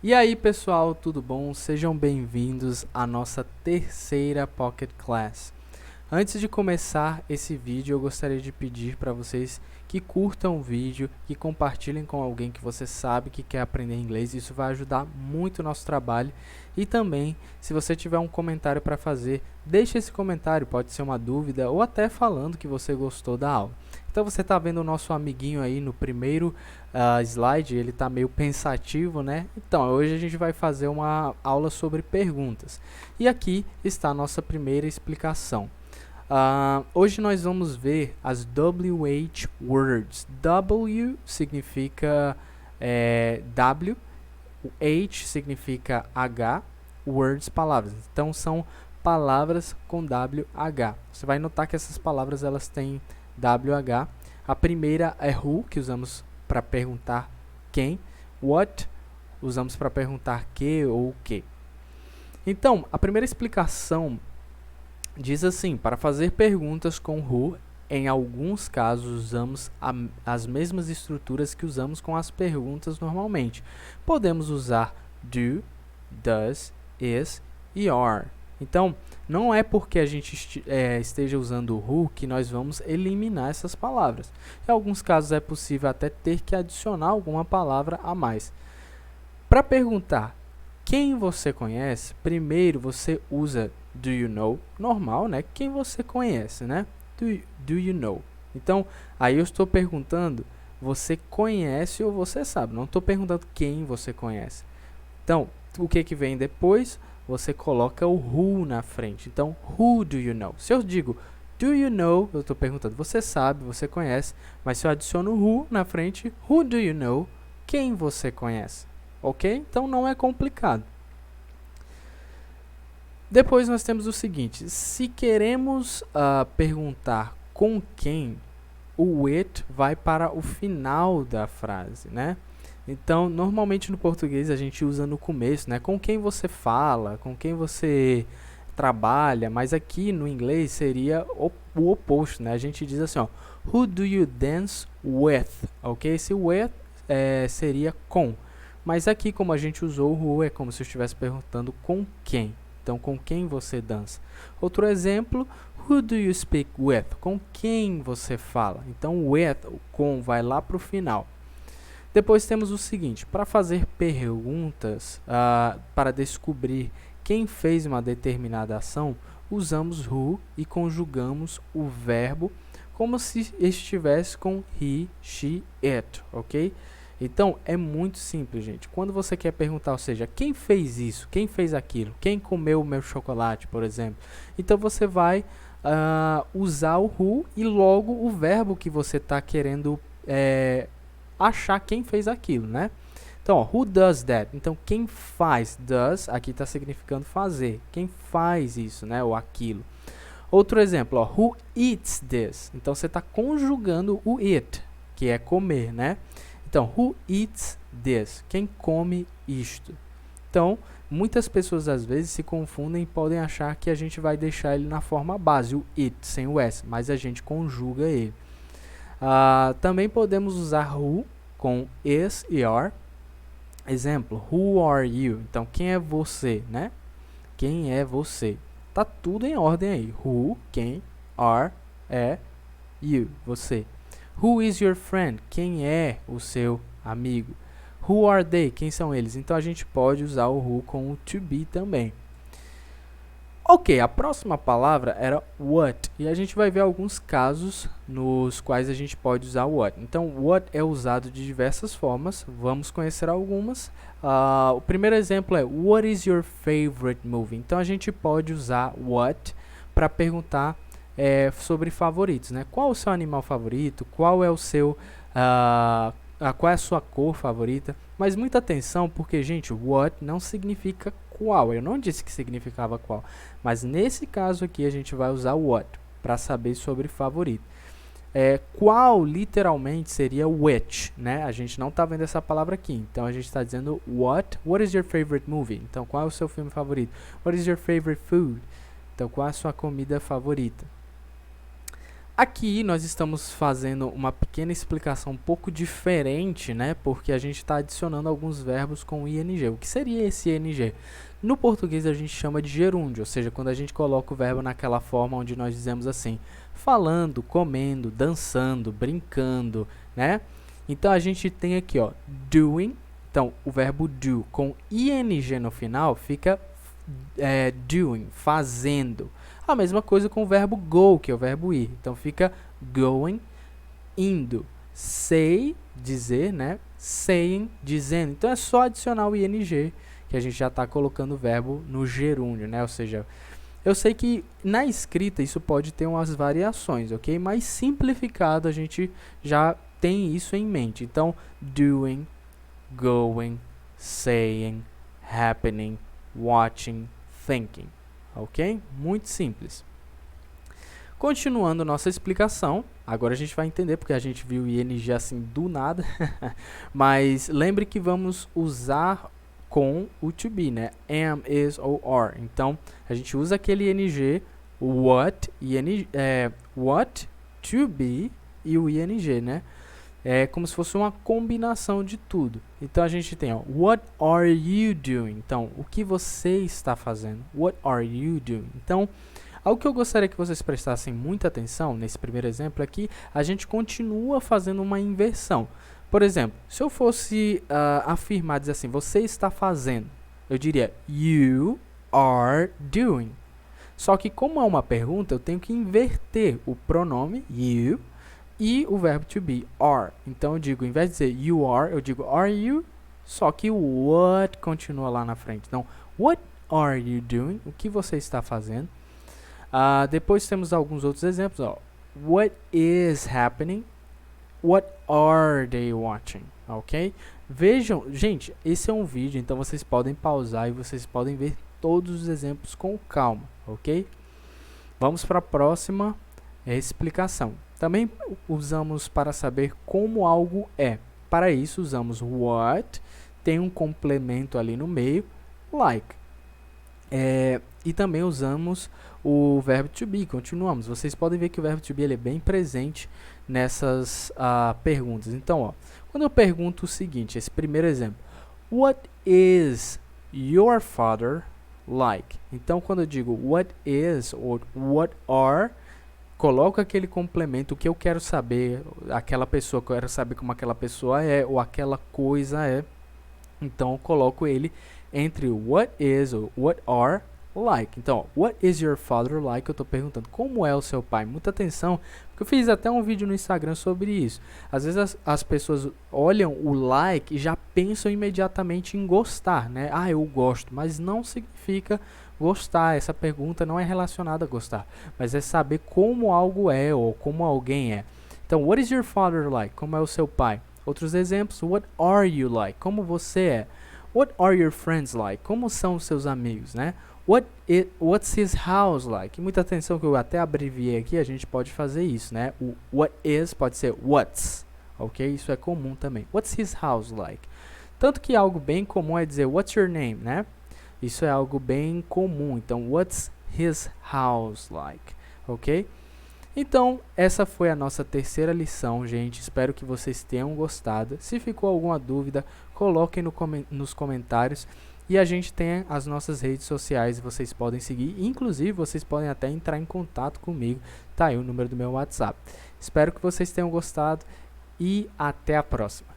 E aí pessoal, tudo bom? Sejam bem-vindos à nossa terceira Pocket Class. Antes de começar esse vídeo, eu gostaria de pedir para vocês que curtam o vídeo, que compartilhem com alguém que você sabe que quer aprender inglês. Isso vai ajudar muito o nosso trabalho. E também, se você tiver um comentário para fazer, deixe esse comentário, pode ser uma dúvida ou até falando que você gostou da aula. Então você está vendo o nosso amiguinho aí no primeiro slide, ele está meio pensativo, né? Então, hoje a gente vai fazer uma aula sobre perguntas. E aqui está a nossa primeira explicação. Hoje nós vamos ver as WH words. W significa W, H significa H, words, palavras. Então são palavras com WH. Você vai notar que essas palavras elas têm WH. A primeira é who, que usamos para perguntar quem. What, usamos para perguntar que ou o que. Então, a primeira explicação diz assim: para fazer perguntas com who, em alguns casos usamos as mesmas estruturas que usamos com as perguntas normalmente. Podemos usar do, does, is e are. Então, não é porque a gente esteja usando o who que nós vamos eliminar essas palavras. Em alguns casos é possível até ter que adicionar alguma palavra a mais. Para perguntar quem você conhece, primeiro você usa do you know, normal, né? Quem você conhece, né? Do you know. Então, aí eu estou perguntando, você conhece ou você sabe? Não estou perguntando quem você conhece. Então, o que vem depois? Você coloca o who na frente. Então, who do you know? Se eu digo do you know, eu estou perguntando, você sabe, você conhece. Mas se eu adiciono who na frente, who do you know? Quem você conhece? Ok? Então, não é complicado. Depois nós temos o seguinte: se queremos perguntar com quem, o it vai para o final da frase, né? Então, normalmente no português a gente usa no começo, né? Com quem você fala, com quem você trabalha, mas aqui no inglês seria o oposto, né? A gente diz assim, ó, who do you dance with? Ok? Esse with seria com. Mas aqui, como a gente usou o who, é como se eu estivesse perguntando com quem. Então, com quem você dança? Outro exemplo, who do you speak with? Com quem você fala? Então, with, o com, vai lá para o final. Depois temos o seguinte: para fazer perguntas, para descobrir quem fez uma determinada ação, usamos who e conjugamos o verbo como se estivesse com he, she, it, ok? Então, é muito simples, gente. Quando você quer perguntar, ou seja, quem fez isso, quem fez aquilo, quem comeu o meu chocolate, por exemplo. Então, você vai usar o who e logo o verbo que você está querendo achar quem fez aquilo, né? Então, ó, who does that? Então, quem faz, does, aqui está significando fazer. Quem faz isso, né? Ou aquilo. Outro exemplo, ó, who eats this? Então, você está conjugando o it, que é comer, né? Então, who eats this? Quem come isto? Então, muitas pessoas às vezes se confundem e podem achar que a gente vai deixar ele na forma base, o it, sem o s, mas a gente conjuga ele. Também podemos usar who com is e are. Exemplo, who are you? Então, quem é você, né? Quem é você? Tá tudo em ordem aí. Who, quem, are, é, you, você. Who is your friend? Quem é o seu amigo? Who are they? Quem são eles? Então, a gente pode usar o who com o to be também. Ok, a próxima palavra era what, e a gente vai ver alguns casos nos quais a gente pode usar what. Então, what é usado de diversas formas, vamos conhecer algumas. O primeiro exemplo é, what is your favorite movie? Então, a gente pode usar what para perguntar sobre favoritos, né? Qual é o seu animal favorito? Qual é o seu... qual é a sua cor favorita? Mas muita atenção, porque, gente, what não significa qual. Eu não disse que significava qual. Mas nesse caso aqui, a gente vai usar what para saber sobre favorito. Qual, literalmente, seria which, né? A gente não está vendo essa palavra aqui. Então, a gente está dizendo what is your favorite movie? Então, qual é o seu filme favorito? What is your favorite food? Então, qual é a sua comida favorita? Aqui nós estamos fazendo uma pequena explicação um pouco diferente, né? Porque a gente está adicionando alguns verbos com ing. O que seria esse ing? No português a gente chama de gerúndio, ou seja, quando a gente coloca o verbo naquela forma onde nós dizemos assim, falando, comendo, dançando, brincando, né? Então a gente tem aqui, ó, doing. Então o verbo do com ing no final fica doing, fazendo. A mesma coisa com o verbo go, que é o verbo ir. Então fica going, indo. Say, dizer, né? Saying, dizendo. Então é só adicionar o ing, que a gente já está colocando o verbo no gerúndio, né? Ou seja, eu sei que na escrita isso pode ter umas variações, ok? Mas simplificado a gente já tem isso em mente. Então, doing, going, saying, happening, watching, thinking. Ok? Muito simples. Continuando nossa explicação, agora a gente vai entender porque a gente viu o ing assim do nada, mas lembre que vamos usar com o to be, né? Am, is ou are. Então, a gente usa aquele ing, what, what, to be e o ing, né? É como se fosse uma combinação de tudo. Então a gente tem, ó, what are you doing? Então, o que você está fazendo? What are you doing? Então, algo que eu gostaria que vocês prestassem muita atenção nesse primeiro exemplo é que a gente continua fazendo uma inversão. Por exemplo, se eu fosse afirmar, dizer assim, você está fazendo, eu diria you are doing. Só que como é uma pergunta, eu tenho que inverter o pronome you e o verbo to be, are. Então eu digo, em vez de dizer you are, eu digo are you, só que o what continua lá na frente. Então, what are you doing? O que você está fazendo? Depois temos alguns outros exemplos. Ó. What is happening? What are they watching? Ok? Vejam, gente, esse é um vídeo, então vocês podem pausar e vocês podem ver todos os exemplos com calma, ok? Vamos para a próxima explicação. Também usamos para saber como algo é. Para isso, usamos what, tem um complemento ali no meio, like. E também usamos o verbo to be, continuamos. Vocês podem ver que o verbo to be ele é bem presente nessas perguntas. Então, ó, quando eu pergunto o seguinte, esse primeiro exemplo, what is your father like? Então, quando eu digo what is ou what are, coloco aquele complemento, o que eu quero saber, aquela pessoa, que eu quero saber como aquela pessoa é, ou aquela coisa é. Então, eu coloco ele entre what is ou what are like. Então, what is your father like? Eu estou perguntando, como é o seu pai? Muita atenção, porque eu fiz até um vídeo no Instagram sobre isso. Às vezes as pessoas olham o like e já pensam imediatamente em gostar, né? Ah, eu gosto, mas não significa gostar. Essa pergunta não é relacionada a gostar, mas é saber como algo é ou como alguém é. Então, what is your father like? Como é o seu pai? Outros exemplos, what are you like? Como você é? What are your friends like? Como são os seus amigos, né? What's his house like? Muita atenção que eu até abreviei aqui, a gente pode fazer isso, né? O what is pode ser what's, ok? Isso é comum também. What's his house like? Tanto que algo bem comum é dizer what's your name, né? Isso é algo bem comum. Então, what's his house like? Ok? Então, essa foi a nossa terceira lição, gente. Espero que vocês tenham gostado. Se ficou alguma dúvida, coloquem nos comentários. E a gente tem as nossas redes sociais, vocês podem seguir. Inclusive, vocês podem até entrar em contato comigo. Tá aí o número do meu WhatsApp. Espero que vocês tenham gostado e até a próxima.